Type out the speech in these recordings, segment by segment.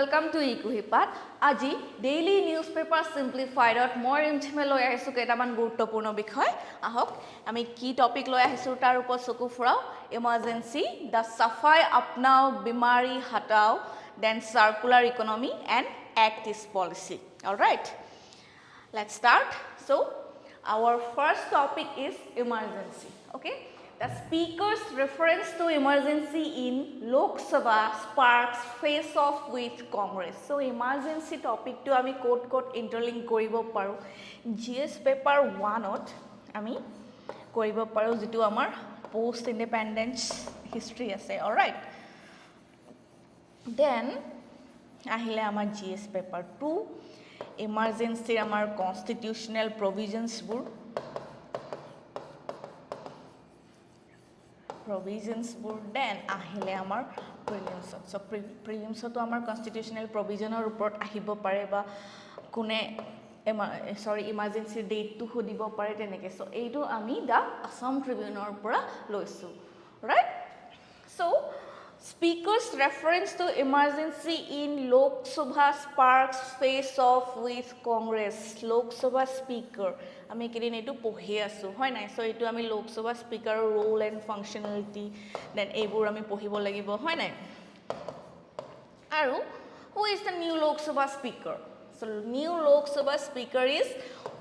welcome to eKuhipath. Aji daily newspaper simplified or more intimate loi ahisu ketaman guruttopurno bikhoy ahok ami ki topic loi ahisu tar upor soku furao emergency the safai apnao bimari hatao then circular economy and act is policy. All right, let's start. So our first topic is emergency. Okay, the speaker's reference to emergency in Lok Sabha sparks face off with Congress. So emergency topic to ami code interlink koribo paru GS paper 1 ot ami koribo paru jitu amar post independence history ase. All right, then ahile amar GS paper 2 emergency amar constitutional provisions bur then ahile amar prelims. So prelims to amar constitutional provision or report ahibo pare ba kune emergency date to hudibo pare teneke. So eitu ami the Assam Tribune or pura loisu. Right, so speaker's reference to emergency in Lok Sabha sparks face off with Congress. Lok Sabha speaker ami kedin etu pohi asu hoy nai. So etu ami Lok Sabha speaker role and functionality then ebur ami pohibo lagibo hoy nai. Aru who is the new Lok Sabha speaker? So new Lok Sabha speaker is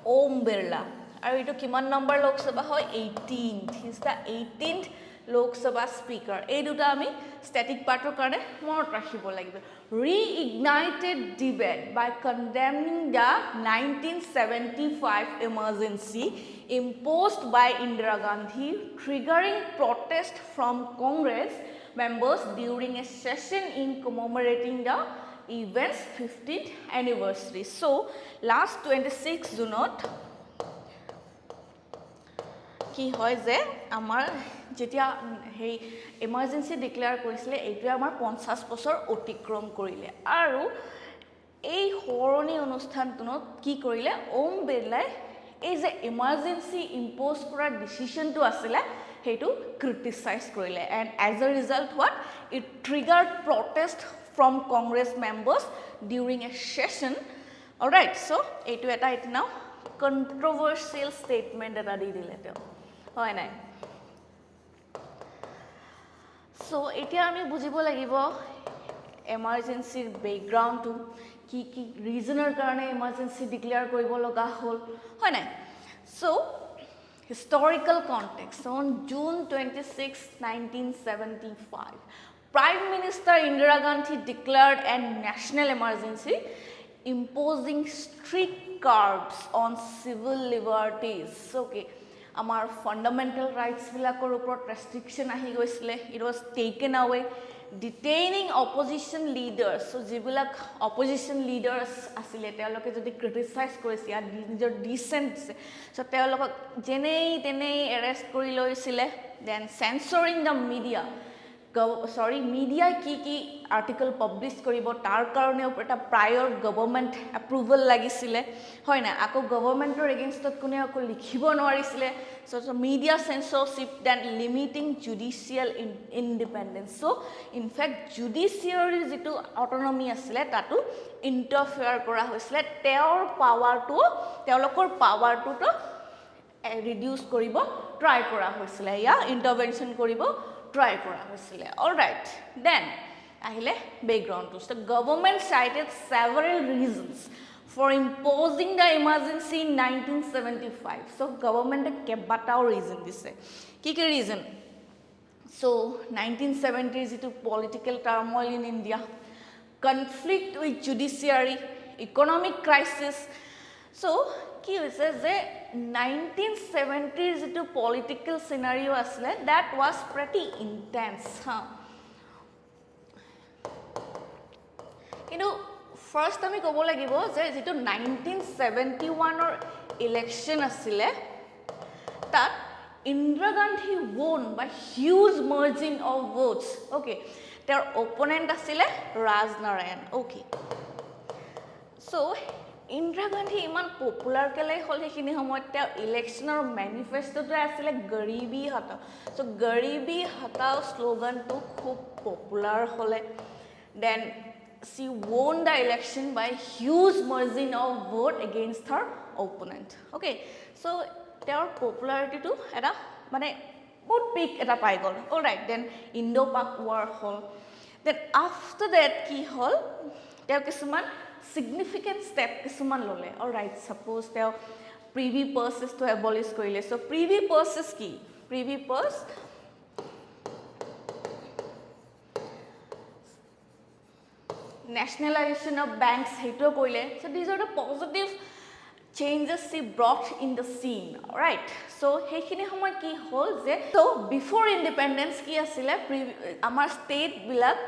Om Birla. Aru etu kiman number Lok Sabha hoy 18th. He is the 18th Lok Sabha speaker. Ei duta ami static partor karone monot rakhibo lagibo. Reignited debate by condemning the 1975 emergency imposed by Indira Gandhi, triggering protest from Congress members during a session in commemorating the event's 50th anniversary. So last 26 June কি হয় যে আমাৰ যেতিয়া হেই emergency declare কৰিছিলে এইটো আমাৰ 50 বছৰ অতিক্ৰম কৰিলে আৰু এই হৰণি অনুষ্ঠানটোনত কি কৰিলে ওম বিৰলাই এই যে emergency impose কৰা ডিসিশনটো আছিল হেইটো ক্ৰিটিসাইজ কৰিলে and as a result what it triggered protest from Congress members during a session. All right, so এইটো এটা now controversial statement এটা দি দিলে তেওঁ হয় নাই. So এতিয়া আমি বুজিব লাগিব emergency background to কি কি reasoner কাৰণে emergency declare কৰিব লগা হল হয় নাই. So historical context. On June 26, 1975 Prime Minister Indira Gandhi declared a national emergency imposing strict curbs on civil liberties. Okay, our fundamental rights bilakor upor restriction ahi goisile. It was taken away, detaining opposition leaders. So jibilak opposition leaders asile teoloke jodi criticize korise ya nijor dissent so teolok jenei tenei arrest kori loisile. Then censoring the media. Media কি article publish কৰিব তাৰ কাৰণে এটা prior government approval লাগিছিলে হয় না. আকৌ governmentor against কোনে আকৌ লিখিব নোৱাৰিছিলে. So media censorship then limiting judicial independence. So in fact judiciary যেটো autonomy আছিলে তাতো interfere কৰা হৈছিলে. তেওঁৰ পাৱাৰটো তেওঁলোকৰ পাৱাৰটো reduce কৰিব try কৰা হৈছিলে ya intervention কৰিব try kora hoisile. All right, then ahile background to the government cited several reasons for imposing the emergency in 1975. So government kebatao reason dise ki reason. So 1970 is to political turmoil in India, conflict with judiciary, economic crisis. So কি হৈছে যে 1970s to political scenario asle that was pretty intense. কিন্তু first আমি কব লাগিব যে যেটো 1971 or election asile that Indira Gandhi won by huge margin of votes. Okay, their opponent asile Raj Narayan. Okay, so Indira Gandhi iman popular kele hol hekhini homoyt ta electioner manifesto to asile garibi hatao. So garibi hatao slogan to khub popular hole. Then she won the election by huge margin of vote against her opponent. Okay, so their popularity to eta mane বহুত big eta pai gol. All right, then Indo-Pak war hol. Then after that ki hol there kisuman significant step kisuman lole. All right, suppose there privy purses to abolish korile. So privy purses ki privy purse nationalization of banks heto koile. So these are the positive changes she brought in the scene. All right, so hekhini homoy ki hol je so before independence ki asile amar state bilak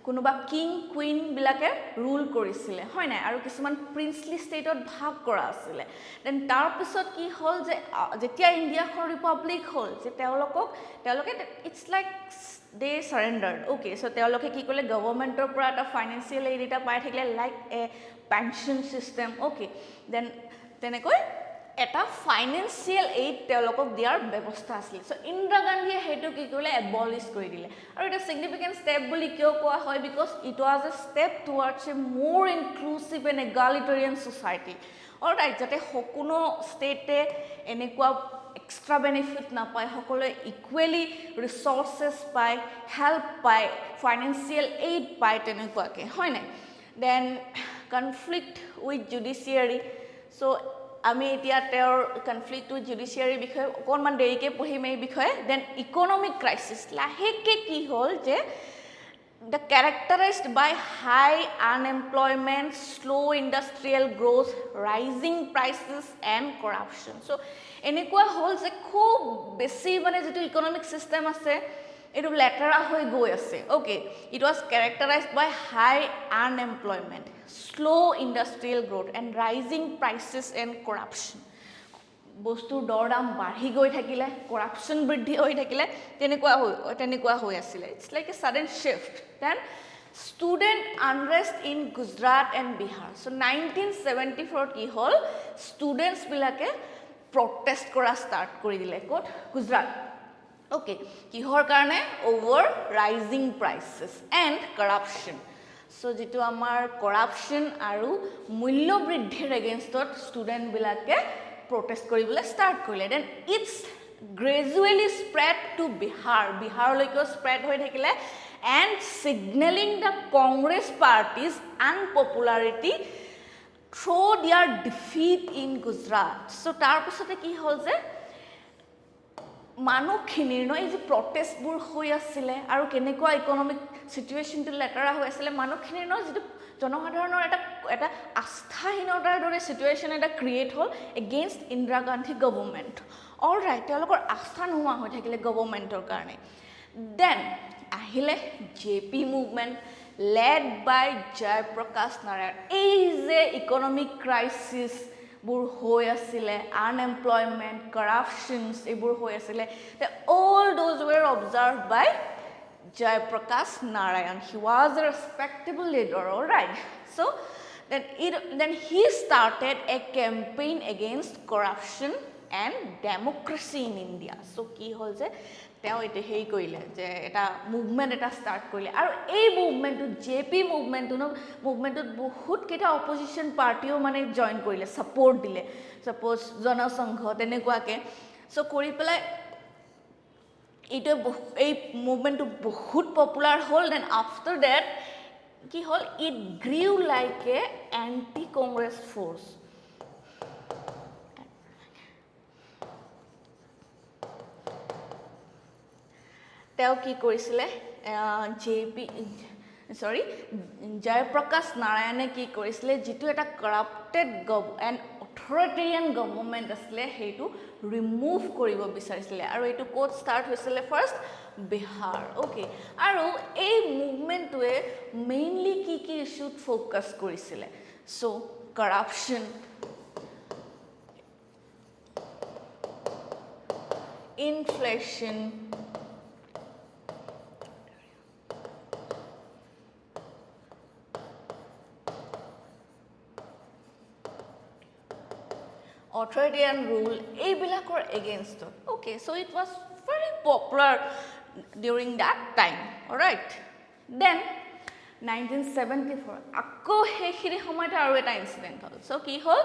কোনোবা king queen বিলাকে rule কৰিছিলে হয় নাই আৰু কিছুমান princely ষ্টেটত ভাগ কৰা আছিল দেন তাৰ পিছত কি হল যে যেতিয়া ইন্ডিয়া ৰিপাব্লিক হল যে তেওঁলোকে it's like they surrendered okay so তেওঁলোকে কি কৰিলে গভৰ্নমেন্টৰ পৰা এটা ফাইনান্সিয়েল এইড এটা পাই থাকিলে like a pension system okay then তেনেকৈ এটা ফাইনান্সিয়েল এইড তেওঁলোকক দিয়াৰ ব্যৱস্থা আছিল সো ইন্দিৰা গান্ধীয়ে হেতু কি কৰিলে এবলিশ কৰি দিলে আৰু এটা সিগনিফিকেন্ট স্টেপ বুলি কিয় কোৱা হয় because it was a step towards a more inclusive and egalitarian society alright যাতে সকলো ষ্টেটে এনেকুৱা এক্সট্ৰা বেনিফিট নাপায় সকলোৱে ইকুৱেলি ৰিসোৰ্সেস পায় হেল্প পায় ফাইনান্সিয়েল এইড পায় তেনেকুৱাকে হয় নাই then conflict with judiciary so আমি এতিয়া তেওঁৰ কনফ্লিক্ট উইথ জুডিচিয়াৰী বিষয়ে অকণমান দেৰিকে পঢ়িম এই বিষয়ে দেন ইকনমিক ক্ৰাইচিছ লাহেকে কি হ'ল যে the characterized by high unemployment slow industrial growth rising prices and corruption so এনেকুৱা হ'ল যে খুব বেছি মানে যেটো ইকনমিক সিস্টেম আছে এটো লেটাৰা হৈ গৈ আছে okay it was characterized by high unemployment slow industrial growth and rising prices and corruption বস্তুৰ দৰদাম বাঢ়ি গৈ থাকিলে কৰাপশন বৃদ্ধি হৈ থাকিলে তেনেকুৱা হৈ আছিল it's like a sudden shift then student unrest in Gujarat and Bihar so 1974 কি হল students বিলাকে protest কৰা start কৰি দিলে কোট গুজৰাট ওকে কিহৰ কাৰণে over rising prices and corruption so যেটো আমাৰ corruption আৰু মূল্য বৃদ্ধিৰ এগেইনষ্টত ষ্টুডেন্ট বিলাকে protest কৰিবলৈ start কৰিলে then it's gradually spread to Bihar লৈকে spread হৈ থাকিলে and signaling the Congress party's unpopularity through their defeat in Gujarat so তাৰ পিছতে কি হ'ল যে মানুহখিনিৰ ন এই যে প্ৰটেষ্টবোৰ হৈ আছিল আৰু কেনেকুৱা ইকনমিক সিচুৱেশনটো লেটাৰা হৈ আছিল মানুহখিনিৰ ন যেটো জনসাধাৰণৰ এটা আস্থাহীনতাৰ দৰে সিচুৱেশন এটা ক্ৰিয়েট হ'ল against Indira Gandhi government all right তেওঁলোকৰ আস্থা নোহোৱা হৈ থাকিলে গভৰ্নমেন্টৰ কাৰণে দেন আহিলে JP movement led by Jayaprakash Narayan এই যে ইকনমিক ক্ৰাইসিস বুৰ হৈ আছিল unemployment corruptions এবোৰ হৈ আছিল all those were observed by Jayaprakash Narayan he was a respectable leader all right so then he started a campaign against corruption and democracy in India so কি হল যে তেওঁ এতে হেই কইলে যে এটা মুভমেন্ট এটা স্টার্ট কইলে আৰু এই মুভমেন্টটো জেপি মুভমেন্টত বহুত কেটা অপজিশন পাৰ্টিও মানে জয়েন কৰিলে সাপোৰ্ট দিলে সাপোজ জনসংঘ তেনেকুৱাকে সো কৰি পেলাই ইটো এই মুভমেন্টটো বহুত পপুলাৰ হল দেন আফটাৰ দ্যাট কি হল it grew like a anti Congress force তেওঁ কি কৰিছিলে জয়প্ৰকাশ নাৰায়ণে কি কৰিছিলে যেটো এটা কৰাপ্টেড এণ্ড অথৰিটেৰিয়ান গভৰ্নমেন্ট আছিল হেতু ৰিমুভ কৰিব বিচাৰিছিলে আৰু এটো কোড ষ্টাৰ্ট হৈছিলে ফাৰ্স্ট বিহাৰ ওকে আৰু এই মুভমেন্টটোৱে মেইনলি কি ইস্যুত ফোকাস কৰিছিলে সো কৰাপশন ইনফ্লেশন authoritarian rule এইবিলাকৰ against okay so it was very popular during that time all right then 1974 আকৌ সেইখিনি সময়তে আৰু এটা ইনসিডেন্ট হ'ল সো কি হ'ল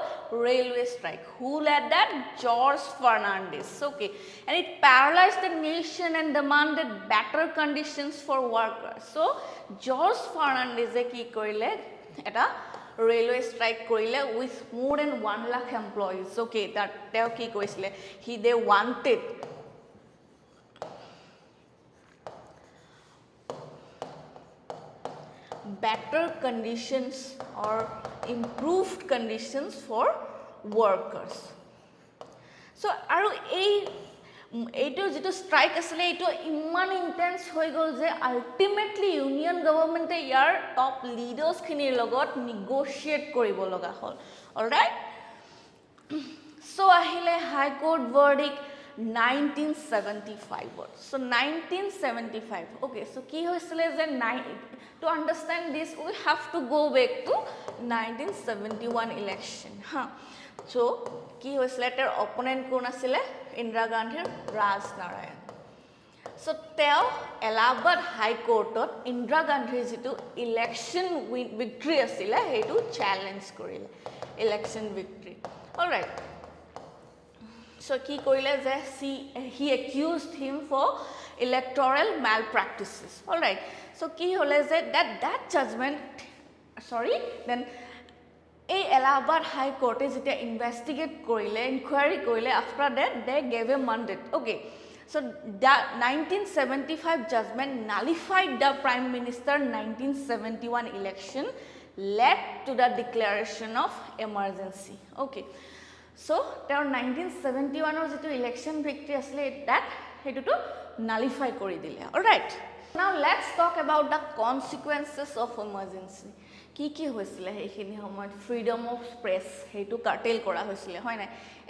railway strike who led that George Fernandez okay and it paralyzed the nation and demanded better conditions for workers so George Fernandez কি কৰিলে এটা railway strike কৰিলে with more than 1 lakh employees okay that তেওঁ কি কৈছিলে they wanted better conditions or improved conditions for workers so aru এইটো যেটো strike আসলে এইটো ইমান ইন্টেন্স হৈ গল যে আলটিমেটলি ইউনিয়ন গভর্নমেন্টে ইয়াৰ টপ লিডাৰ্স খিনিৰ লগত নেগোশিয়েট কৰিব লগা হল অলৰাইট সো আহিলে হাই court verdict 1975 so 1975 okay so কি হৈছিলে যে to understand this we have to go back to 1971 election so কি হৈছিলে তাৰ opponent কোন আছিল ইন্দিৰা গান্ধীৰ ৰাজ নাৰায়ণ so তেওঁ এলাহাবাদ হাই কোৰ্টত ইন্দিৰা গান্ধীৰ যেটো ইলেকশন victory আছিল হেতু চ্যালেঞ্জ কৰিলে election victory all right so কি কৰিলে যে he accused him for electoral malpractices all right so কি হলে যে that judgment sorry then এই এলাহাবাদ হাই কোর্টে যেটা ইনভেস্টিগেট কৰিলে ইনকোয়াৰি কৰিলে after that they gave a mandate okay so that 1975 judgment nullified the prime minister 1971 election led to the declaration of emergency okay so there 1971 or যেটো election victory asle that hetu to nullify kori dile all right now let's talk about the consequences of emergency কি হৈছিলে হেখিনি সময়ত freedom of press হেতু কাটেল কৰা হৈছিলে হয় না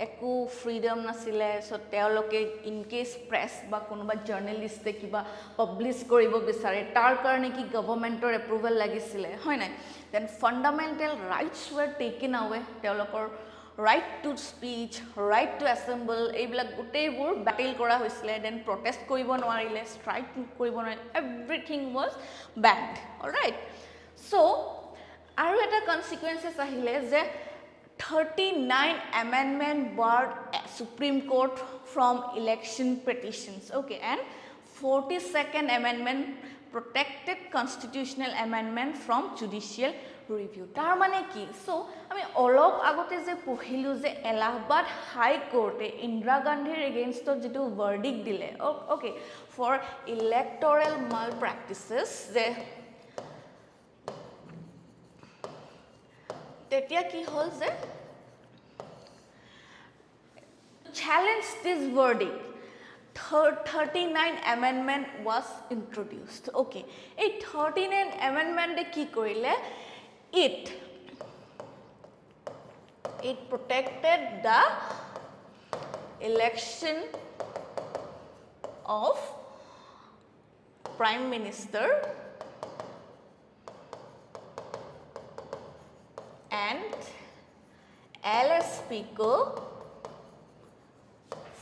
একো ফ্রিডম নাছিলে সো তেওঁলোকে ইন কেস প্রেস বা কোনোবা জার্নালিস্টে কিবা পাবলিশ কৰিব বিচাৰে তাৰ কাৰণে কি গভৰ্নমেন্টৰ এপ্ৰুভেল লাগিছিলে হয় না then fundamental rights wer taken away তেওঁলোকৰ right to speech right to assemble এইবিলাক গুটেইবোৰ বাতিল কৰা হৈছিলে দেন প্ৰটেষ্ট কৰিব নোৱাৰিলে স্ট্ৰাইক কৰিব নোৱাৰিলে everything was banned all right so আৰু এটা consequences আহিলে যে 39 amendment barred Supreme Court from election petitions okay and 42nd amendment protected constitutional amendment from judicial review tar mane ki so ami olop agote je pohilu je Allahabad High Court e Indira Gandhir against to jitu verdict dile okay for electoral malpractices je tetia ki hol je challenge this verdict 39 amendment was introduced okay a 39 amendment de ki korile it protected the election of prime minister and LS speaker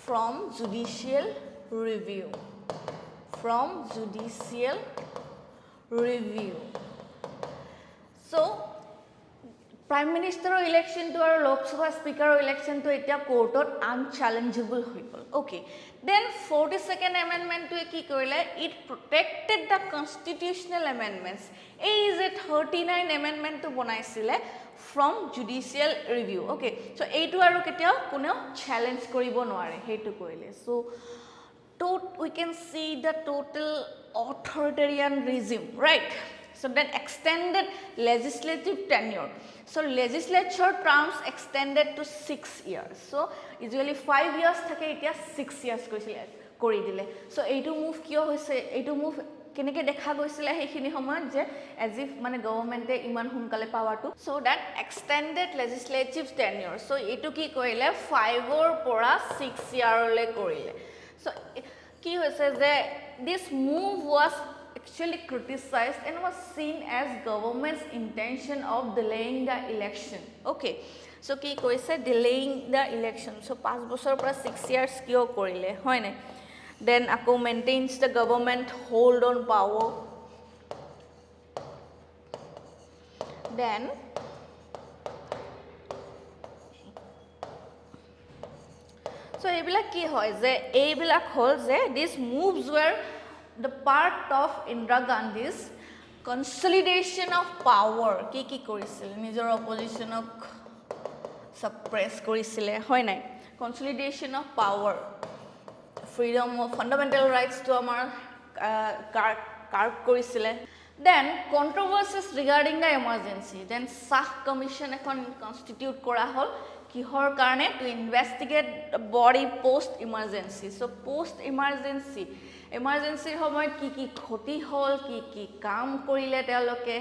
from judicial review so prime minister election to our lok sabha speaker election to etia court ot unchallengeable hoy gol okay then 42nd amendment to ki korile it protected the constitutional amendments is a 39 amendment to bonaisile from judicial review okay so eitu aru ketia kuno challenge koribo noare hetu koile so we can see the total authoritarian regime right so then extended legislative tenure so legislature terms extended to 6 years so usually 5 years thake etia 6 years kori dile so eitu move kyo hoise eitu move কেনেকে দেখা গৈছিলে হেখিনি সময়ত যে as if মানে গভর্নমেন্টে ইমান হুনকালে পাওয়াটো so that extended legislative tenure so এটো কি কইলে 5 or পৰা 6 year le করিলে so কি হৈছে যে this move was actually criticized and was seen as government's intention of delaying the election okay so কি কৈছে delaying the election so 5 বছৰ পৰা 6 years কিয় কৰিলে হয় না then আকৌ maintains the government hold on power then so এইবিলাক কি হয় যে এইবিলাক হল যে these moves were the part of Indira Gandhi's consolidation of power কি কৰিছিল নিজৰ oppositionক suppress কৰিছিলে হয় নাই consolidation of power freedom of fundamental rights to আমাৰ carve কৰিছিলে then controversies regarding the emergency then Shah commission এখন constitute কৰা হল কিহৰ কাৰণে to investigate the body post emergency so post emergency সময়ত কি ক্ষতি হল কি কাম কৰিলে তেওঁলোকে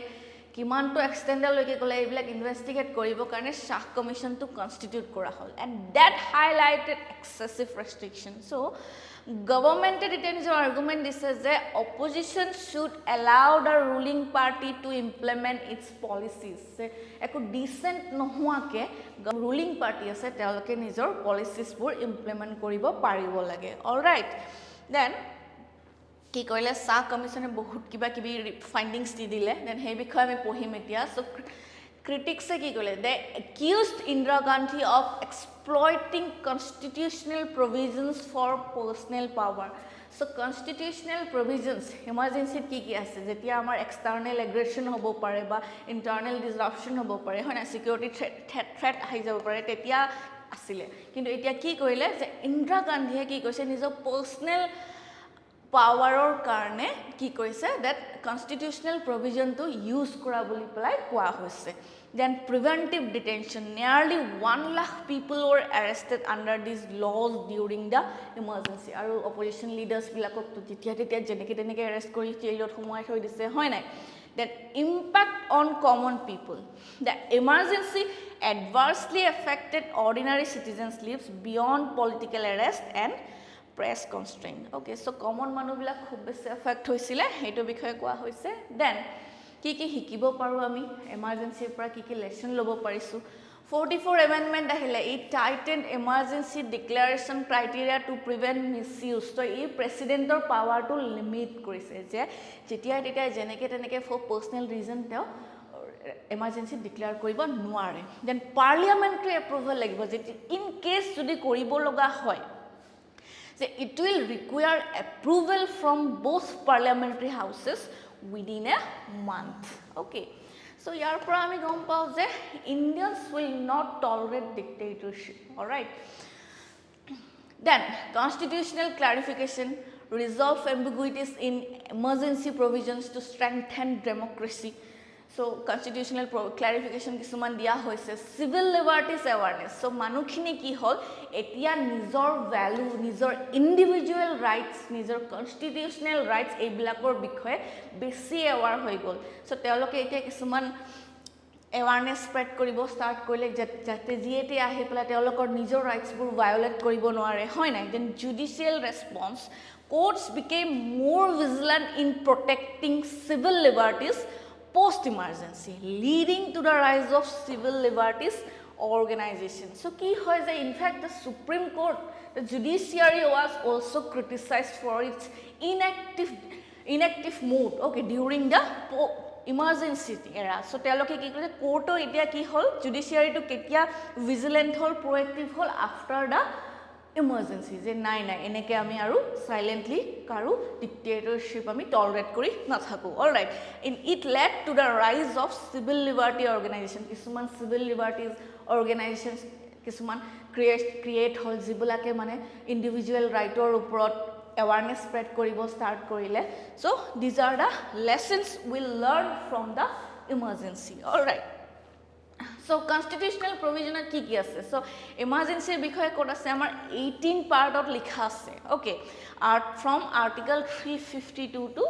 কিমানটো এক্সটেন্ডলৈকে গলে এইবিলাক ইনভেষ্টিগেট কৰিব কাৰণে শাহ কমিশনটো কনস্টিটিউট কৰা হল and that highlighted excessive restriction so government এটা নিজৰ argument দিছে যে opposition should allow the ruling party to implement its policies একো decent নোহোৱাকে ruling party আছে তেওঁলোকে নিজৰ policies বোৰ implement কৰিব পাৰিব লাগে all right then কি কইলে শাহ কমিশনে বহুত কিবা কিবি ফাইন্ডিংস দি দিলে দেন সেই বিষয়ে আমি পঢ়িম এতিয়া সো critics কি কইলে they accused Indira Gandhi of exploiting constitutional provisions for personal power so constitutional provisions emergency কি আছে যেতিয়া আমাৰ external aggression হ'ব পাৰে বা internal disruption হ'ব পাৰে হয় না security threat আহি যাব পাৰে তেতিয়া আছিল কিন্তু এতিয়া কি কইলে যে Indira Gandhiয়ে কি কৈছে নিজৰ personal পাৱাৰৰ কাৰণে কি কৈছে that constitutional provision to use কৰা বুলি প্লাই কোৱা হৈছে then preventive detention nearly 1 lakh people were arrested under these laws during the emergency আৰু opposition leaders বিলাকক তো তেতিয়া যেনেকে arrest কৰি জেলত সোমাই থৈ দিছে হয় নাই that impact on common people the emergency adversely affected ordinary citizens lives beyond political arrest and press constraint okay so common manu bila khub beshi affect hoisile heto bikhoye koa hoise then ki hikibo paru ami emergency pora ki lesson lobo parisu 44 amendment ahile it tightened emergency declaration criteria to prevent misuse so ei president or power to limit korise je jetia jeneke teneke for personal reason teo emergency declare koribo nuare then parliamentary approval lagibo je in case jodi koribo loga hoy it will require approval from both parliamentary houses within a month okay so yar pora ami gom pao je Indians will not tolerate dictatorship all right then constitutional clarification resolve ambiguities in emergency provisions to strengthen democracy so constitutional clarification কিছুমান দিয়া হৈছে civil liberties awareness so মানুহখিনি কি হল এতিয়া নিজৰ value নিজৰ individual rights নিজৰ constitutional rights এইবিলাকৰ বিষয়ে বেছি এৱাৰ হৈ গল so তেওঁলোকে এতিয়া কিছুমান awareness spread কৰিব start কৰিলে যাতে জিএটি আহি পেলা তেওঁলোকৰ নিজৰ ৰাইটস বোৰ ভায়োলেট কৰিব নোৱাৰে হয় নাই then judicial response courts became more vigilant in protecting civil liberties post emergency leading to the rise of civil liberties organization so ki hoy je in fact the supreme court the judiciary was also criticized for its inactive mode okay during the emergency era so teloke ki kore court etia ki hol judiciary to ketia vigilant hol proactive hol after the emergency je nai eneke ami aru silently karu dictatorship ami tolerate kori na thaku all right in it led to the rise of civil liberty organization kisuman civil liberties organizations kisuman create hol jibulake mane individual right or uporot awareness spread koribo start korile so these are the lessons we learn from the emergency all right so constitutional provision ki ase so emergency bikhoye kod ase amar 18 part ot likha ase okay from article 352 to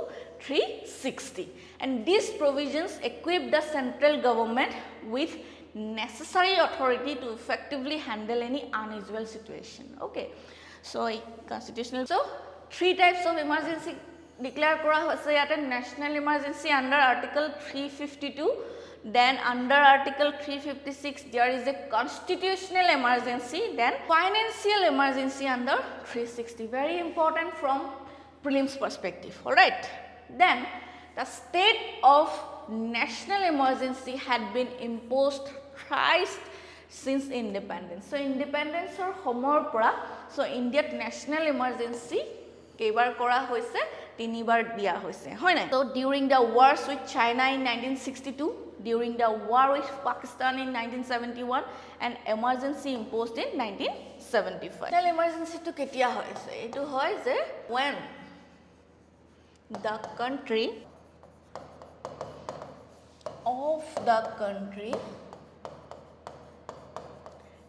360 and these provisions equip the central government with necessary authority to effectively handle any unusual situation okay so constitutional so three types of emergency declare kora hoise yate national emergency under article 352 then under article 356 there is a constitutional emergency then financial emergency under 360 very important from prelims perspective all right then the state of national emergency had been imposed thrice since independence. So independence or homoer pora, so India national emergency kebar kora hoise, tinibar dia hoise, hoy na? So during the wars with China in 1962, during the war with Pakistan in 1971, and emergency imposed in 1975. National emergency to ketia hoise, etu hoy je when the country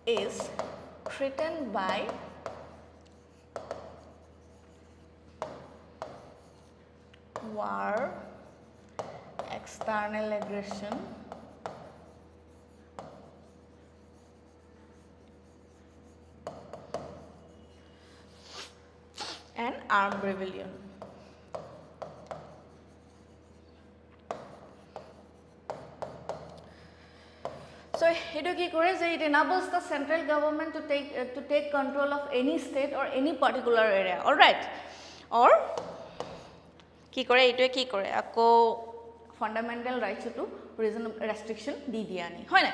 is threatened by war, external aggression, and armed rebellion. So it enables the central government to take control of any state or any particular area. All right, or ako fundamental rights to restriction di diani, hoy na?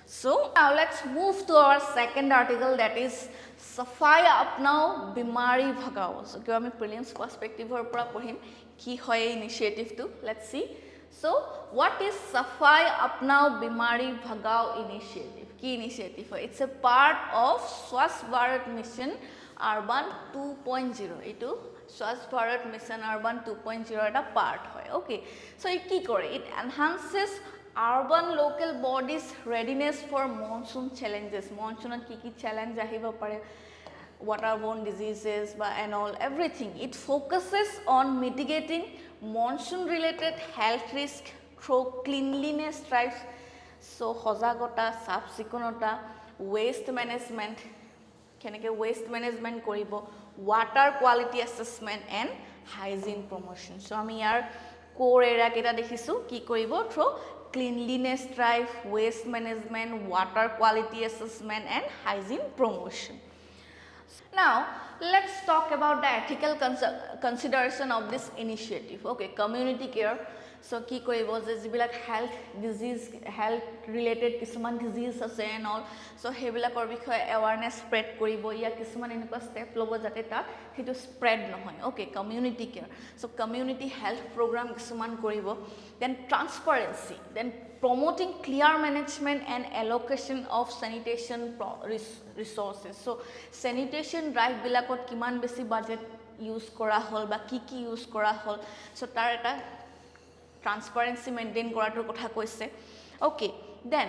So now let's move to our second article, that is Safai Apnao Bimari Bhagao. So kyo ami prelims perspective or pora pohim ki hoy initiative to, let's see. So what is Safai Apnao Bimari Bhagao initiative? Key initiative. It's a part of Swachh Bharat Mission Urban 2.0. Itu Swachh Bharat Mission Urban 2.0 eta part hoy. Okay. So it ki kore? It enhances urban local bodies readiness for monsoon challenges. Monsoon ki challenge ahibo pare, waterborne diseases and all, everything. It focuses on mitigating monsoon related health risk through cleanliness drives. So hojagota, sab sikonota, waste management, keneke waste management koribo, water quality assessment and hygiene promotion. So ami yar core area keta dekhisu ki koribo through cleanliness drive, waste management, water quality assessment and hygiene promotion. Now let's talk about the ethical consideration of this initiative. Okay, community care. So ki koribo je jibilak health related kisuman disease ase and all, so hebilakor bikhoye awareness spread koribo ya kisuman enuka step lobo jate ta hitu spread nohoy. Okay, community care. So community health program kisuman koribo. Then transparency, then promoting clear management and allocation of sanitation resources. So sanitation drive bilakot kiman besi budget use kora hol ba ki use kora hol, so tar eta transparency maintain korator kotha koise. Okay, then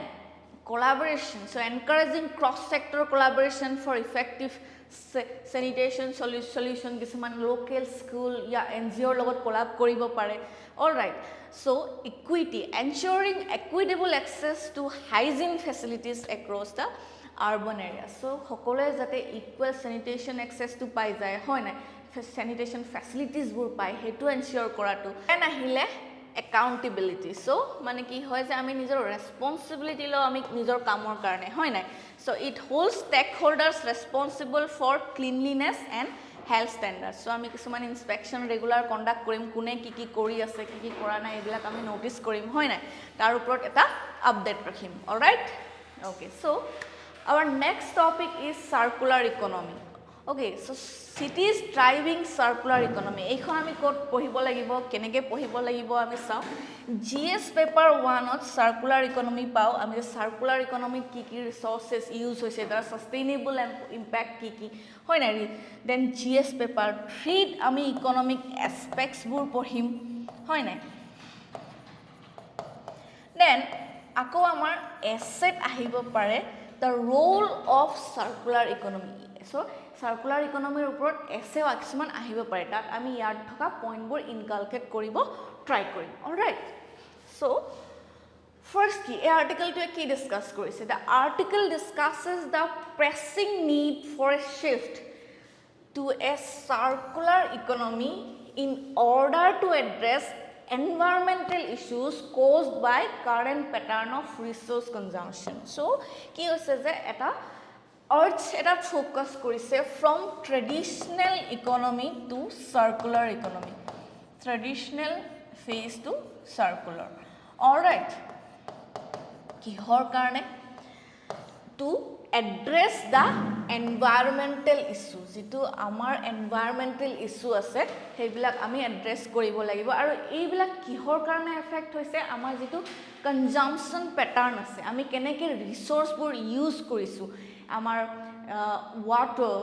collaboration, so encouraging cross sector collaboration for effective sanitation solution kisuman local school ya NGO logot collab koribo pare. All right, so equity, ensuring equitable access to hygiene facilities across the urban areas. So hokole jate equal sanitation access to pai jay, hoy na? Sanitation facilities bur pai, hetu ensure koratu. And ahile accountability. So mane ki hoy je ami nijor responsibility lo ami nijor kamor karone, hoy na? So it holds stakeholders responsible for cleanliness and health standards. So ami kisuman inspection regular conduct korim, kune ki kori ase ki kora na ebilak ami notice korim, hoy na? Tar uprot eta update rakhim. All right? Okay, so our next topic is circular economy. Okay, so cities driving circular economy. Ekhon ami kot pohibo lagibo, keneke pohibo lagibo ami sao. GS paper 1 ot circular economy pao, ami circular economy ki resources use hoise, dar sustainable impact ki hoy na? Then GS paper 3 ami economic aspects bur pohim, hoy na? Then ako amar asset ahibo pare, the role of circular economy. So circular economy upor essay কিছুমান আহিব পাৰে, তাত আমি ইয়াত থকা পইণ্টবোৰ inculcate কৰিব try কৰিম. All right, so first কি এই আৰ্টিকেলটোৱে কি ডিসকাস কৰিছে? The article discusses the pressing need for a shift to a circular economy in order to address environmental issues caused by current pattern of resource consumption. So কি হৈছে যে এটা urge eta focus korise from traditional economy to circular economy, traditional phase to circular. Alright কিহৰ কাৰণে to address the environmental issue যেটো আমাৰ environmental issue আছে সেইবিলাক আমি address কৰিব লাগিব আৰু এইবিলাক কিহৰ কাৰণে এফেক্ট হৈছে আমাৰ যেটো consumption pattern আছে আমি কেনেকৈ ৰিসোৰ্সবোৰ ইউজ কৰিছো আমাৰ water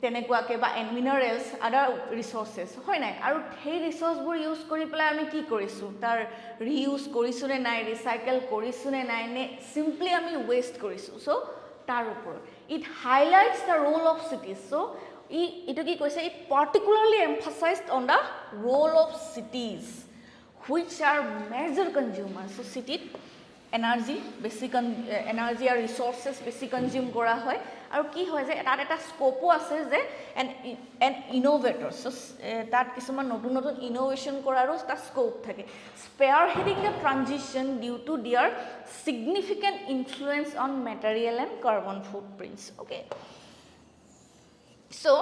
তেনেকুৱাকে বা মিনাৰেলছ আদাৰ ৰিসোৰ্সেস হয় নাই আৰু সেই ৰিসোৰ্সবোৰ ইউজ কৰি পেলাই আমি কি কৰিছো তাৰ ৰিইউজ কৰিছো নে নাই ৰিসাইকেল কৰিছো নে নাই নে সিম্পলি আমি ওয়েস্ট কৰিছো সো তাৰ ওপৰত it highlights the roll of cities so ইটো কি কৈছে it particularly emphasised on the roll of cities which are major consumers so city energy basic energy or resources basic consume করা হয় আৰু কি হয় যে এটা স্কোপো আছে যে an innovator so তাত কিছুমান নতুন নতুন ইনোভেশন কৰাৰো তা স্কোপ থাকে spearheading the transition due to their significant influence on material and carbon footprints okay so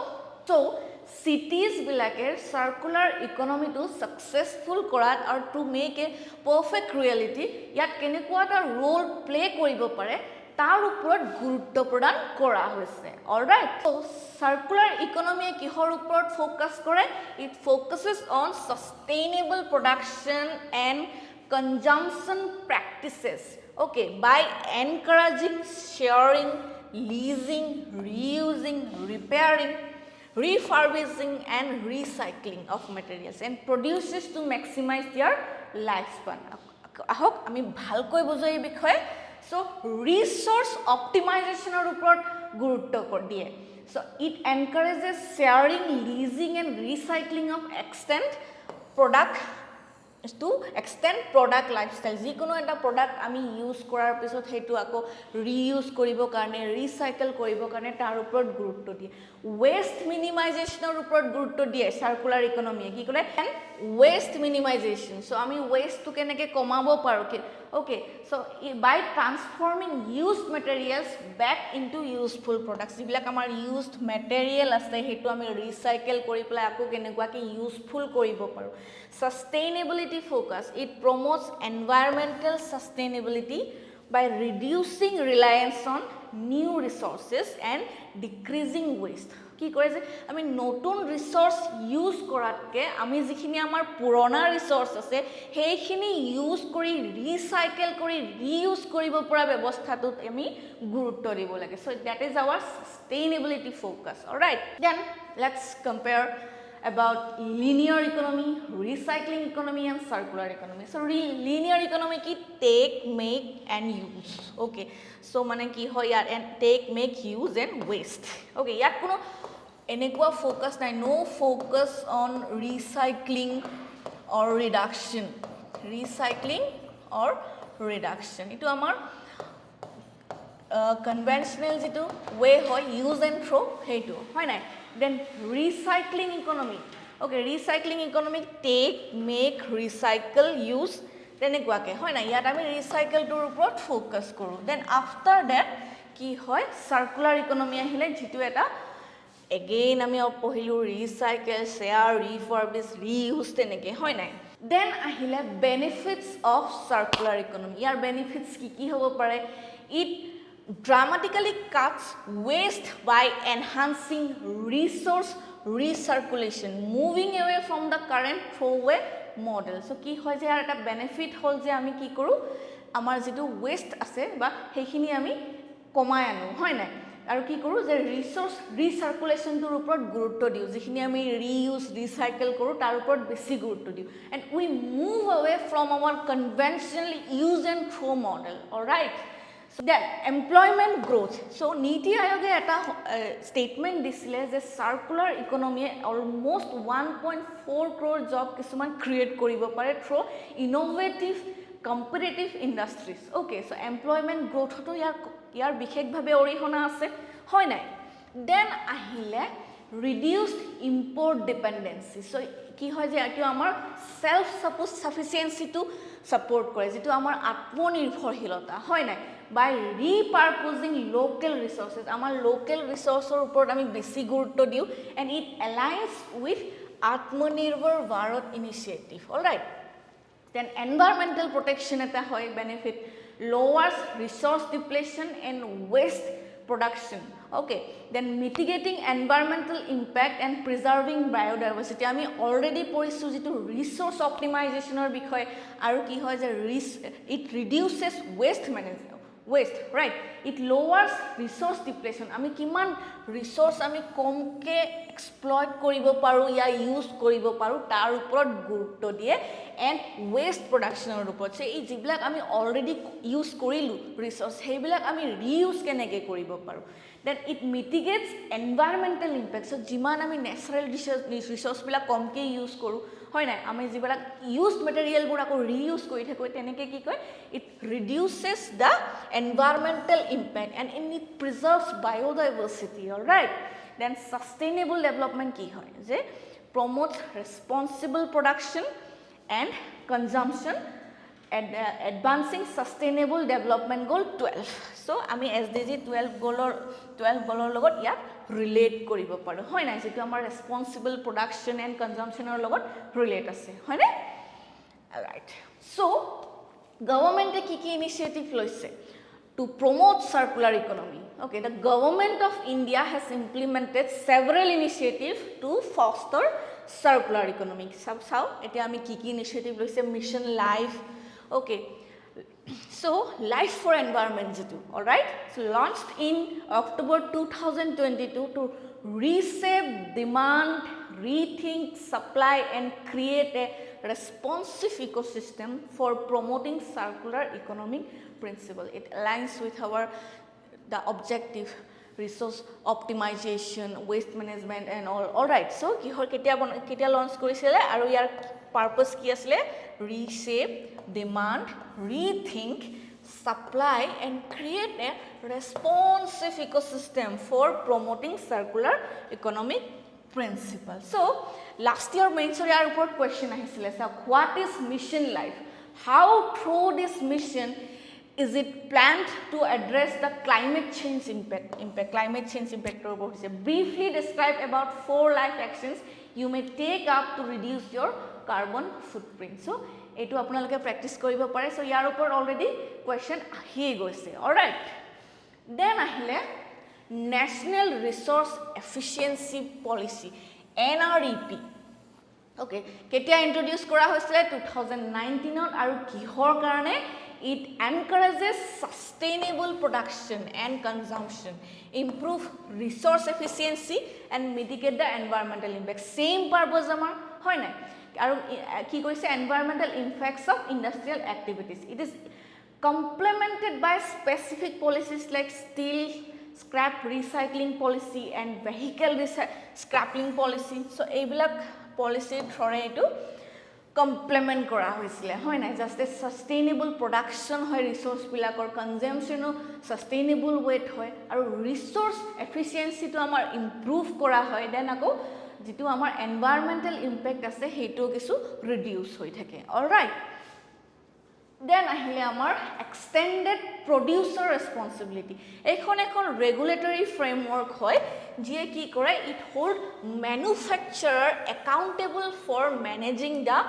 cities বিলাকে circular economy to successful কৰাত আৰু to make a perfect reality ইয়াত কেনেকুৱা এটা ৰোল প্লে কৰিব পাৰে তাৰ ওপৰত গুৰুত্ব প্ৰদান কৰা হৈছে অলৰাইট so circular economy কিহৰ ওপৰত ফোকাস কৰে it focuses on sustainable production and consumption practices okay by encouraging sharing leasing reusing repairing refurbishing and recycling of materials and produces to maximize their lifespan ahok ami bhalkoi bujoi ei bikhoye so resource optimization or upor gurutto kor diye so it encourages sharing leasing and recycling of extend product lifestyle যিকোনো এটা product আমি use কৰাৰ পিছত হেতু আকৌ reuse কৰিব কাৰণে ৰিসাইকেল কৰিব কাৰণে তাৰ ওপৰত গুৰুত্ব দিয়ে ওয়েস্ট মিনিমাইজেশনৰ ওপৰত গুৰুত্ব দিয়ে সাৰ্কুলাৰ ইকোনমি কি কৰে ওয়েস্ট মিনিমাইজেশন সো আমি ওয়েস্ট কেনেকৈ কমাব পাৰো okay so by transforming used materials back into useful products যিবিলাক আমাৰ used material আছে হেতু আমি ৰিসাইকেল কৰি পেলাই আকৌ কেনেকুৱাকৈ ইউজফুল কৰিব পাৰো sustainability focus it promotes environmental sustainability by reducing reliance on new resources and decreasing waste কি কৰে যে আমি নতুন ৰিসোৰ্স ইউজ কৰাতকে আমি যিখিনি আমাৰ পুৰণা ৰিসোৰ্স আছে সেইখিনি ইউজ কৰি ৰিসাইকেল কৰি ৰিইউজ কৰিব পৰা ব্যৱস্থাটোত আমি গুৰুত্ব দিব লাগে so that is our sustainability focus all right then let's compare about linear economy recycling economy and circular economy so linear economy ki take make and use okay so mane ki hoy yar and take make use and waste okay yat kono enekwa focus nai no focus on recycling or reduction itu amar conventional jitu way hoy use and throw hetu hoy nai then recycling economy okay recycling economy take make recycle use তেনেকুৱাকে হয় না ইয়াত আমি ৰিসাইকেল টোৰ ওপৰত focus কৰো then after that কি হয় সাৰ্কুলাৰ ইকোনমি আহিলে যেটো এটা again আমি পঢ়িলো ৰিসাইকেল শেয়াৰ ৰিফাৰবিশ ৰিইউজ তেনেকে হয় নাই then আহিলে benefits of circular economy year benefits কি হ'ব পাৰে it dramatically cuts waste by enhancing resource recirculation moving away from the current throwaway model so কি হয় যে এটা বেনিফিট হল যে আমি কি কৰো আমাৰ যেটো ওয়েস্ট আছে বা সেইখিনি আমি কমাই আনো হয় নাই আৰু কি কৰো যে ৰিসোৰ্স ৰিসাৰ্কুলেশন টোৰ ওপৰত গুৰুত্ব দিও যিখিনি আমি ৰিইউজ ৰিসাইকেল কৰো তাৰ ওপৰত বেছি গুৰুত্ব দিও and we move away from our conventional use and throw model all right so that employment growth so niti ayoge eta statement disile je circular economy almost 1.4 crore job kisuman create koribo pare through innovative competitive industries okay so employment growth to yar bikhek bhabe orihona ase hoy nai then ahile reduced import dependency so কি হয় যে এটো আমাৰ self sufficiency two support কৰে যেটো আমাৰ আত্মনিৰ্ভৰশীলতা হয় নাই by repurposing local resources আমাৰ local resourceৰ ওপৰত আমি বেছি গুৰুত্ব দিও and it aligns with আত্মনিৰ্ভৰ Bharat initiative all right Then environmental protection eta hoy benefit, lowers resource depletion and waste production. Okay, then mitigating environmental impact and preserving biodiversity. Ami already পঢ়িছো যেটো resource optimization or বিষয় আৰু কি হয় যে it reduces waste management, waste, right? It lowers resource depletion. Ami kiman resource ami komke exploit koribo paru ya use koribo paru tar uporot gurutto die and waste production or upor se ei jiblak ami already use korilu resource heibilak ami reuse keneke koribo paru. Then it mitigates environmental impact. So jiman ami natural resource bilak komke use koru hoy na ami jibilak used material bur ako reuse kori thakoi teneke ki koy, it reduces the environmental impact and it preserves biodiversity. All right, then sustainable development ki hoy je promotes responsible production and consumption and advancing sustainable development goal 12. So ami SDG 12 goalor logot ya relate koribo paru hoy na jetu amar responsible production and consumption or logot relate ase hoy na. All right, so government ki initiative loise to promote circular economy. Okay, the government of India has implemented several initiatives to foster circular economy. Sab sao eta ami ki initiative loise, mission life. Okay, so life for environment jetu, all right, so launched in October 2022 to reshape demand, rethink supply and create a responsive ecosystem for promoting circular economic principle. It aligns with our the objective resource optimization, waste management and all right. So kihor ketia launch korisile aru yar purpose ki asle, reshape demand, rethink supply and create a responsive ecosystem for promoting circular economic principle. So last year mentioned our report question ahisile, so what is mission life, how through this mission is it planned to address the climate change impact climate change impact briefly describe about 4 life actions you may take up to reduce your carbon footprint. So etu apnaloke practice koribo pare. So yar upor already question ahi goise. All right, then ahile national resource efficiency policy NREP. Okay, ketia introduce kora hoisile 2019 ot aru kihor karone, it encourages sustainable production and consumption, improve resource efficiency and mitigate the environmental impact. Same purpose amar hoy na aru ki koise environmental impacts of industrial activities. It is complemented by specific policies like steel scrap recycling policy and vehicle scrapping policy. So eibilak policy thore etu complement kora hoisile hoy na, just a sustainable production hoy resource bilakor, consumption sustainable weight hoy aru resource efficiency to amar improve kora hoy, then ako jitu amar environmental impact ase heto kisu reduce hoi thake. All right, then ahile amar extended producer responsibility. Ekhon regulatory framework hoy je ki kore, it hold manufacturer accountable for managing the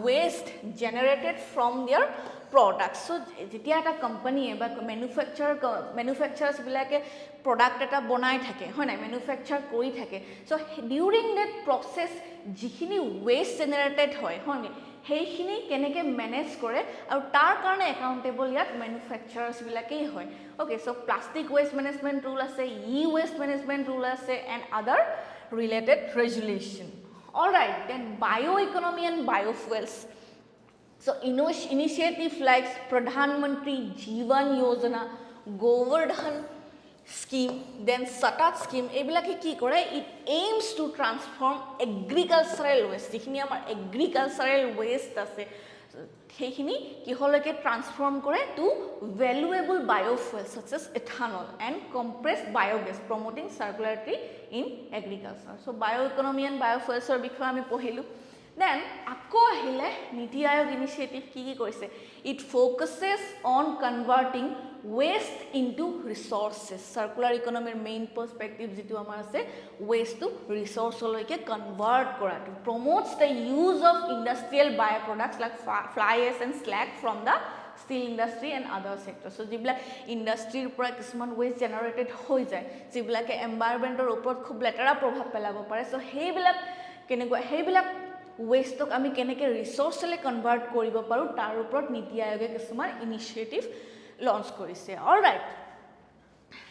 waste generated from their products. So jetia eta company ba manufacturers bilake product eta bonai thake hoy na, manufacture kori thake. So during that process jikhini waste generated hoy hoy heikhini keneke manage kore aru tar karone accountable yat manufacturers bilake hoy. Okay, so plastic waste management rule ase, e-waste management rule ase and other related regulation. All right, then bioeconomy and biofuels. So initiative like Pradhan Mantri Jeevan Yojana, Govardhan scheme, then Satat scheme, ebilake ki kore, it aims to transform agricultural waste, jikhini amar agricultural waste ase heikhini ki holoke transform kore to valuable biofuels such as ethanol and compressed biogas, promoting circularity in agriculture. So bioeconomy and biofuels or bikhoy ami pohilu. Then akko ahile Niti Aayog initiative ki korise, it focuses on converting waste into resources. Circular economy main perspective jitu amar ase waste to resource loike convert kora, to promotes the use of industrial bioproducts like fly ash and slag from the steel industry and other sectors. So jibla industry pura kisman waste generated hoi jay jibla ke environment or upor khub letara prabhav pelabo pare. So heibilak waste tok ami keneke resource le convert koribo paru tar upor niti ayoge kisman initiative launch korise. All right,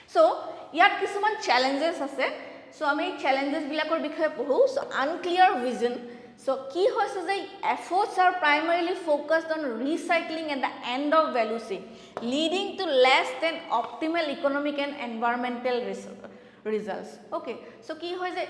so yat kisuman challenges ase. So ami challenges bilakor bikhoye pohu. So unclear vision. So key hoise je efforts are primarily focused on recycling at the end of value chain, leading to less than optimal economic and environmental results. Okay, so key hoise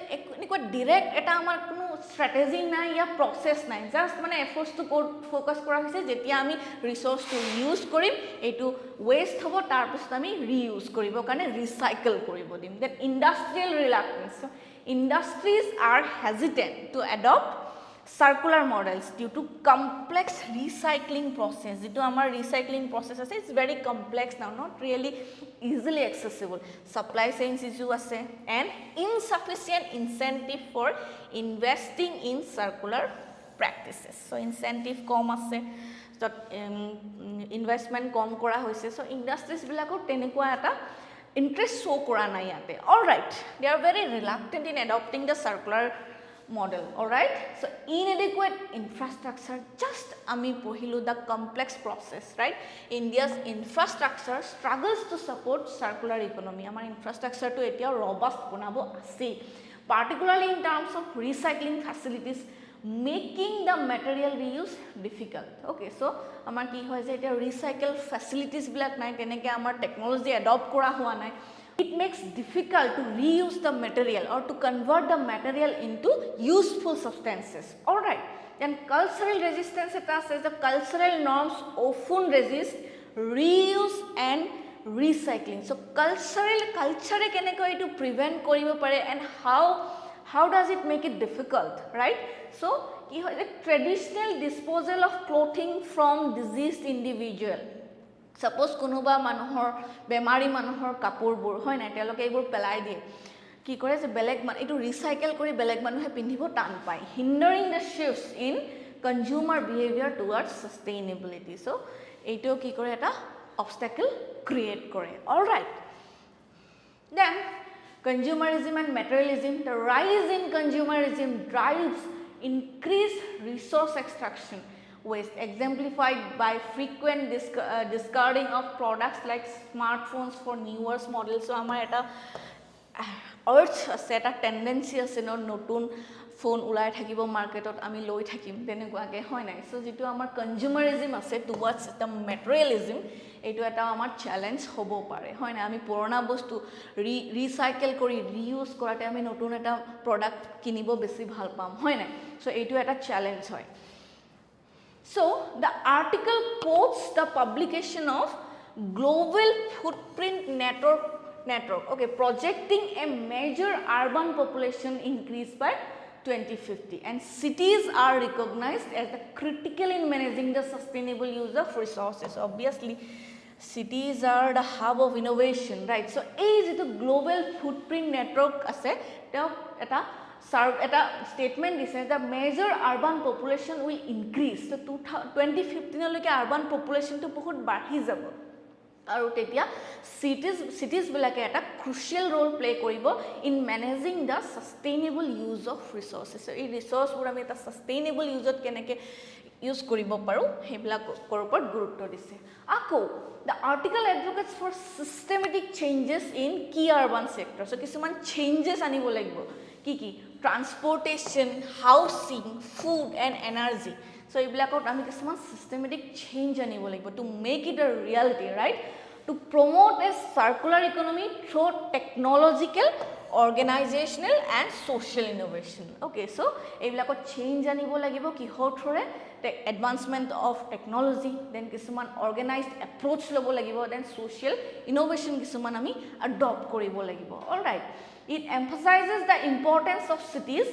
ekwa direct eta amar kono strategy nai ya process nai, just mane efforts to focus kora hoise jetia ami resource to use korim etu waste hobo tar pisot ami reuse koribo kane recycle koribo dim. Then industrial reluctance. So industries are hesitant to adopt circular models due to complex recycling process. Jitu amar recycling process ase, it's very complex now, not really easily accessible. Supply chain issue ase and insufficient incentive for investing in circular practices. So incentive kom ase, so investment kom kora hoise. So industries bilakor tenekwa eta interest show kora nai ate. All right, they are very reluctant in adopting the circular model. All right, so inadequate infrastructure, just ami pohilu the complex process, right? India's infrastructure struggles to support circular economy. Amar infrastructure to etia robust bonabo ase, particularly in terms of recycling facilities, making the material reuse difficult. Okay, so amar ki hoy je etia recycle facilities bilak nai, teneke amar technology adopt kora hua nai. It makes difficult to reuse the material or to convert the material into useful substances. All right, then cultural resistance eta says the cultural norms often resist reuse and recycling. So culture keneko to prevent koribo pare, and how does it make it difficult, right? So the traditional disposal of clothing from deceased individual. Suppose konoba manohor bemari manohor kapur bur hoy na teloke ebur pelai die, ki kore je beleg man etu recycle kori beleg manuhe pindhibo tan pai, hindering the shifts in consumer behavior towards sustainability. So eto ki kore eta obstacle create kore. All right, then consumerism and materialism. The rise in consumerism drives increased resource extraction waste, exemplified by frequent discarding of products like smartphones for newer models. So amar eta urge ase, eta tendency ase no notun phone ulai thakibo market ot ami loi thakim tenekwa ke hoy nai. So jitu amar consumerism ase towards the materialism, etu eta amar challenge hobo pare hoy na. Ami purana bostu recycle kori reuse korate ami notun eta product kinibo besi bhal pam hoy nai. So etu eta challenge hoy. So the article quotes the publication of Global Footprint Network, okay, projecting a major urban population increase by 2050, and cities are recognized as the critical in managing the sustainable use of resources. Obviously, cities are the hub of innovation, right? So a Global Footprint Network ase eta statement dise the major urban population will increase. So 2015 loike urban population to bahut badhi jabo, aru tetia cities bilake eta crucial role play koribo in managing the sustainable use of resources. So ei resource bur ami eta sustainable use ot keneke use koribo paru hebilak korpor gurutto dise. Ako the article advocates for systematic changes in key urban sectors. So kisuman changes anibo lagibo, ki transportation, housing, food and energy. So ibilakot ami kisuman systematic change anibo lagibo to make it a reality, right? To promote a circular economy through technological, organizational and social innovation. Okay, so ibilakot change anibo lagibo ki hothore the advancement of technology, then kisuman organized approach lobo lagibo, then social innovation kisuman ami adopt koribo lagibo. All right, it emphasizes the importance of cities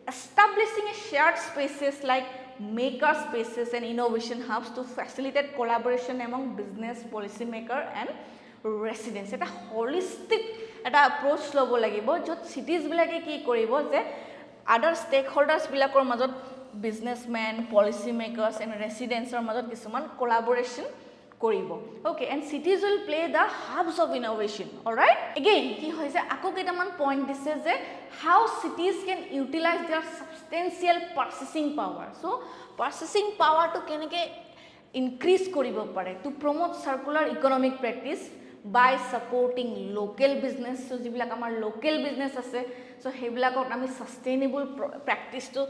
establishing a shared spaces like maker spaces and innovation hubs to facilitate collaboration among business, policy maker and residents. Eta holistic eta approach lobo lagibo jot cities bilake ki koribo je other stakeholders bilakor majot businessmen, policy makers and residents or majot kisuman collaboration koribo. Okay, and cities will play the hubs of innovation. All right, again ki hoise ako ketaman point dise je how cities can utilize their substantial purchasing power. So purchasing power to keneke increase koribo pare to promote circular economic practice by supporting local business. So jibilak amar local business ase, so hebilakot ami sustainable practice to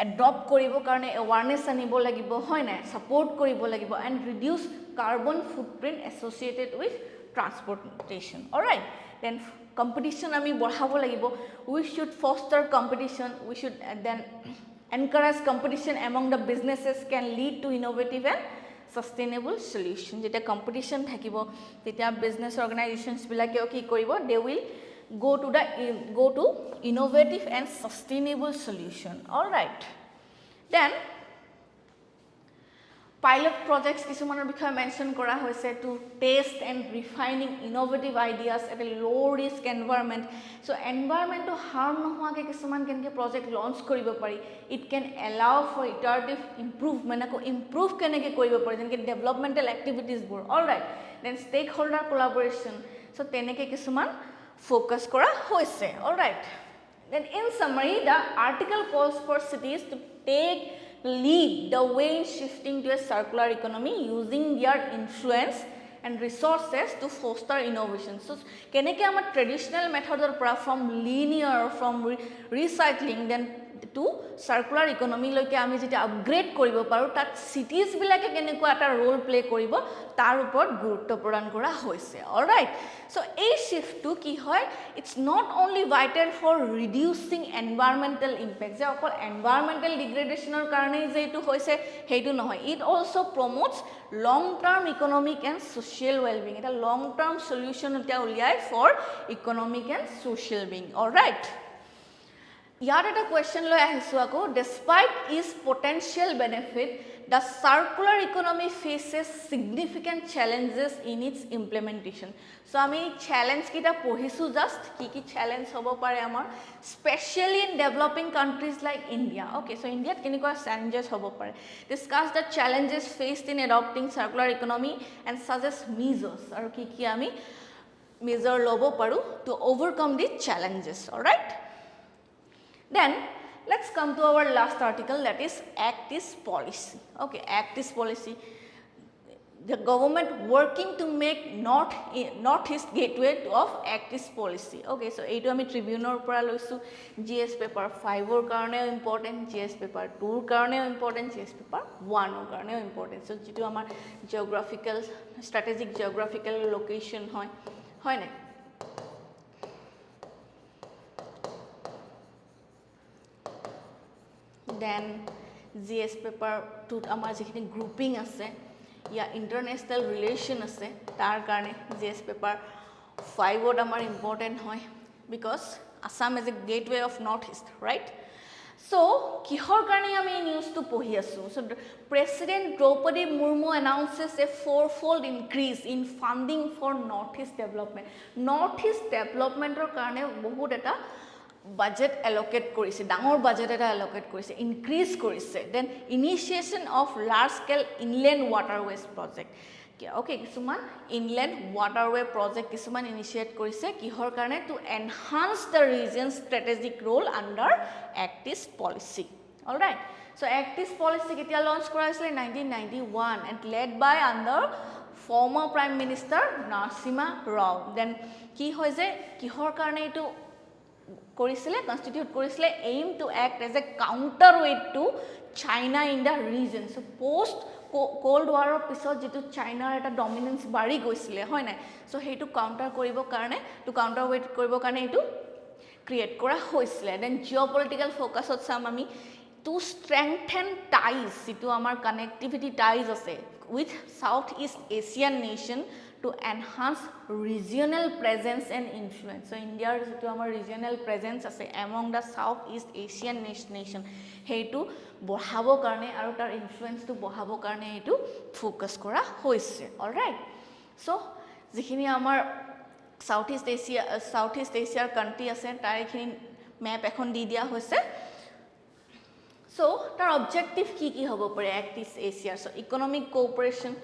adopt koribo karone awareness anibo lagibo hoy na support koribo lagibo and reduce carbon footprint associated with transportation. All right, then competition ami borhabo lagibo. We should foster competition. We should then encourage competition among the businesses can lead to innovative and sustainable solution. Jeta competition thakibo teta business organizations bilake ki koribo, they will go to innovative and sustainable solution. All right, then pilot projects kisumaner bikhoy mention kora hoise to test and refining innovative ideas at a low risk environment. So environment to harm nohua ke kisuman kenke project launch koribo pari. It can allow for iterative improvement, ako improve keneke koribo pari jenke developmental activities bor. All right, then stakeholder collaboration, so teneke kisuman focus kora hoise. All right, then in summary the article calls for cities to take lead the way in shifting to a circular economy using their influence and resources to foster innovation. So keneke amar traditional method from linear from recycling then to circular economy loike ami jeta upgrade koribo paru tat cities bilake keneko eta role play koribo tar upor gurutto prodan kora hoise. All right, so a shift to ki hoy, it's not only vital for reducing environmental impact je okol environmental degradation or karone je etu hoise heitu nohoy, it also promotes long term economic and social well being. Eta long term solution eta uliai for economic and social being. All right, yar eta question loi ahisu ako, despite its potential benefit, the circular economy faces significant challenges in its implementation. So ami challenge kita pohisu just ki challenge hobo pare amar especially in developing countries like India. Okay, so India keniko challenges hobo pare, discuss the challenges faced in adopting circular economy and suggest measures aru ki ami measure lobo paru to overcome these challenges. All right, then let's come to our last article, that is Act is Policy. Okay, Act is Policy. The government working to make Northeast gateway of Act is Policy. Okay, so etu ami Tribune or pora loisu, GS paper 5 or karone important, GS paper 2 karone important, GS paper 1 or karone important. So jitu amar geographical strategic geographical location hoy na. Then GS paper 2 amar jekhini grouping ase ya international relation ase tar karone GS paper 5 ot amar important hoy because Assam is a gateway of Northeast, right? So kihor karone ami news to pohi asu. So President Draupadi Murmu announces a fourfold increase in funding for Northeast development. Northeast development or karone bahut eta budget allocate korise, dangor budget eta allocate korise, increase korise. Then initiation of large scale inland waterways project. Okay, kisuman inland waterway project kisuman initiate korise kihor karone to enhance the region's strategic role under Act is Policy. All right, so Act is Policy ketia launch kora hoisile 1991 and led by under former Prime Minister Narasimha Rao. Then ki hoise kihor karone etu korisile constitute korisile aim to act as a counterweight to China in the region. So post Cold War or pisot jitu China eta dominance bari goisile hoy na, so heitu counter koribo karone to counterweight koribo karone etu create kora hoisile. Then geopolitical focus ot sam ami to strengthen ties jitu amar connectivity ties ase with Southeast Asian nation to enhance regional presence and influence. So India to our regional presence as among the Southeast Asian nation heitu bohabo karne aru tar influence to bohabo karne etu focus kora hoise. All right, so jikhini amar Southeast Asia country ase tar ekhini map ekhon di dia hoise. So tar objective ki hobo pare Southeast Asia, so economic cooperation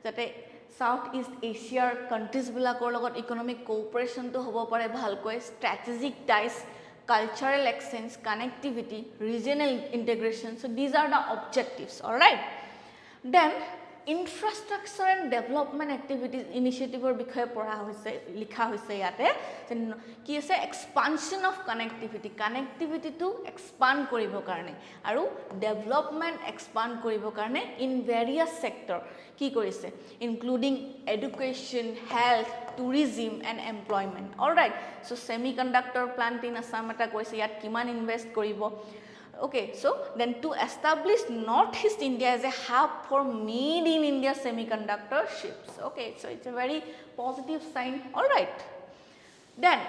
jate Southeast Asia countries bilakor logot economic cooperation to hobo pare bhalkoi, strategic ties, cultural exchange, connectivity, regional integration. So these are the objectives. All right, then infrastructure and development activities initiative or bikhoye pora hoise likha hoise yate ki ase expansion of connectivity to expand koribo karne aru development expand koribo karne in various sector ki korise including education, health, tourism and employment. All right, so semiconductor plant in Assam eta koise yat kiman invest koribo. Okay, so then to establish Northeast India as a hub for made in India semiconductor chips. Okay, so it's a very positive sign. All right, then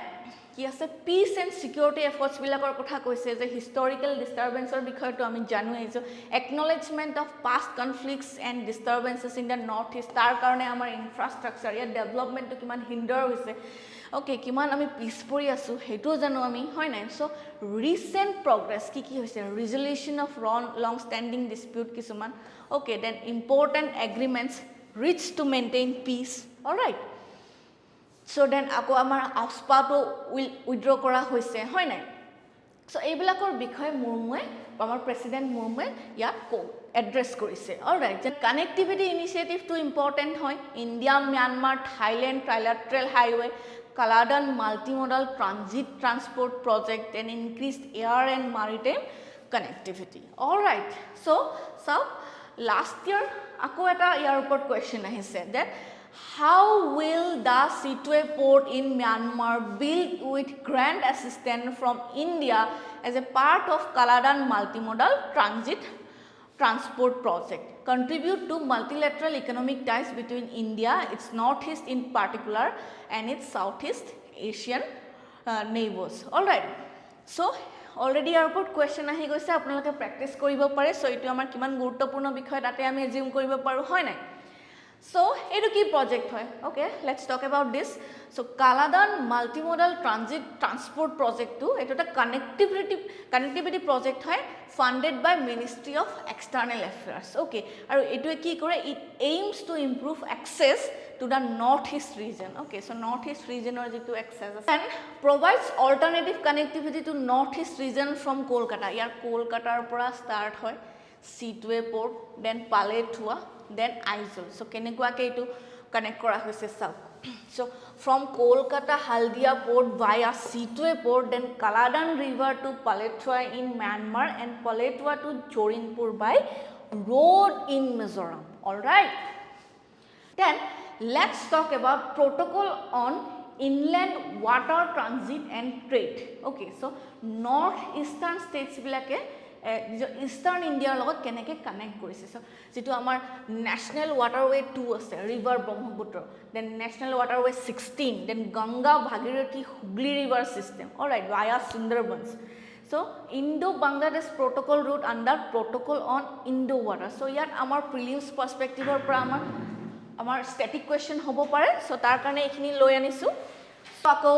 ki ase peace and security efforts bilakor kotha koise je historical disturbance or bikhoy to ami janu ejo acknowledgement of past conflicts and disturbances in the Northeast tar karone amar infrastructure ya development to kiman hinder hoise. Okay, kiman ami peace pori asu hetu janu ami hoy nai. So recent progress ki hoise resolution of long standing dispute kisuman. Okay, then important agreements reached to maintain peace. All right, so then ako amar APSPA to will withdraw kora hoise hoy nai. So eibilakor bikhoy murmue amar president murmue ya ko address korise. All right, then connectivity initiative to important hoy India Myanmar Thailand trilateral highway, Kaladan multimodal transport project and increased air and maritime connectivity. All right, so last year ako eta airport question ahise that how will the Situe port in Myanmar built with grant assistance from India as a part of Kaladan multimodal transport project contribute to multilateral economic ties between India, its Northeast in particular, and its Southeast Asian neighbors. All right, so already airport question ahi goise apnaloke practice koribo pare. So etu amar kiman gurutopurno bikhoy tate ami assume koribo paru hoy nai. So etu ki project hoy. Okay, let's talk about this. So Kaladan multimodal transport project to etu ta connectivity project hoy funded by Ministry of External Affairs. Okay, aru etu ki kore it aims to improve access to the Northeast region. Okay, so Northeast region or jitu access and provides alternative connectivity to Northeast region from Kolkata. Yar Kolkata pora start hoy Situe port, then Palethua, then Aizawl. So kenekwa ke etu connect kora hoise sab. So from Kolkata Haldia port via Situe port, then Kaladan river to Palethua in Myanmar and Palethua to Chorinpur by road in Mizoram. All right, then let's talk about protocol on inland water transit and trade. Okay, so northeastern states bilake Eastern India logot keneke connect korise. So jitu amar national waterway 2 ase river Brahmaputra, then national waterway 16, then Ganga Bhagirathi Hooghly river system. All right, via Sundarbans. So Indo-Bangladesh protocol route under protocol on Indo water. So yat amar prelims perspective or pra amar static question hobo pare. So tar karone ekhini loi anisu. So ako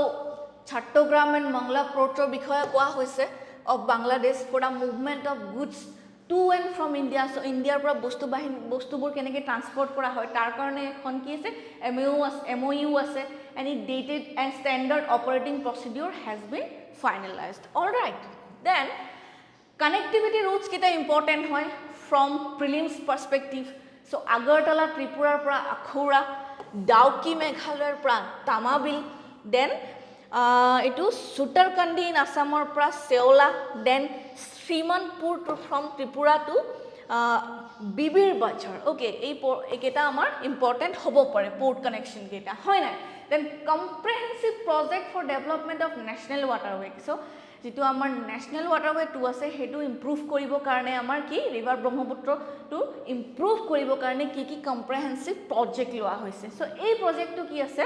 Chattogram and Mangla portor bikhoye koa hoise of Bangladesh for the movement of goods to and from India. So India pura bostubor keneke transport kora hoy tar karone ekhon ki ase MOU ase and it dated and standard operating procedure has been finalized. All right, then connectivity routes kita important hoy from prelims perspective. So Agartala Tripura pura Akhura, Dauki Meghalaya pura Tamabil, then etu Sutarkandi in Assam or pra Seola, then Srimanpur from Tripura to Bibir Bachar. Okay, eketa amar important hobo pare port connection keta hoy nai. Then comprehensive project for development of national waterway. So যেটো আমাৰ national ওয়াটাৰওয়ে 2 আছে হেতু improve কৰিব কাৰণে আমাৰ কি river Brahmaputra two improve কৰিব কাৰণে কি কম্প্ৰিহেনসিভ প্ৰজেক্ট লোৱা হৈছে সো এই প্ৰজেক্টটো কি আছে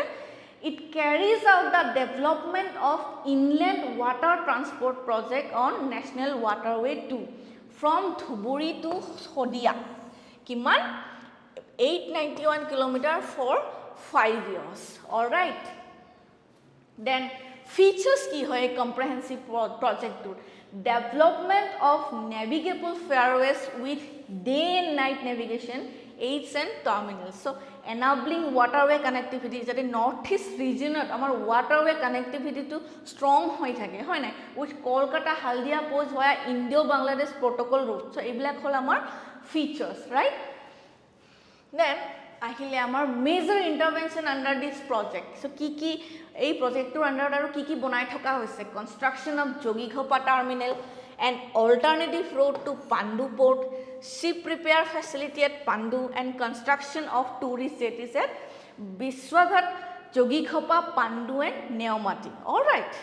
it carries out the development of inland water transport project on national waterway 2 from Dhuburi to Sodia kiman 891 kilometer for 5 years all right then features ki hoy comprehensive project to development of navigable fairways with day and night navigation aids and terminals so enabling waterway connectivity jate northeast region amar waterway connectivity to strong hoi thake hoy na with Kolkata Haldia post via Indo Bangladesh protocol route so ebilak hol amar features right then ahile amar major intervention under this project so ki ei project tur under aru ki bonai thoka hoise construction of Jogikhopa terminal an alternative route to Pandu port ship repair facility at Pandu and construction of tourist jetties at Biswaghat Jogikhopa Pandu and Neomati all right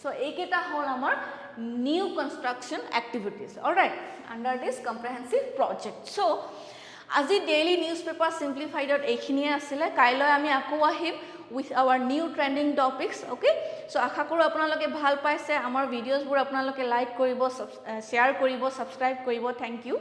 so eketa hol amar new construction activities all right under this comprehensive project so আজি daily newspaper simplified এইখিনিয়ে আছিল কাইলৈ আমি আকৌ আহিম with our new trending topics okay so আশা কৰো আপোনালোকে ভাল পাইছে আমাৰ ভিডিওছবোৰ আপোনালোকে লাইক কৰিব শেয়াৰ কৰিব সাবস্ক্ৰাইব কৰিব thank you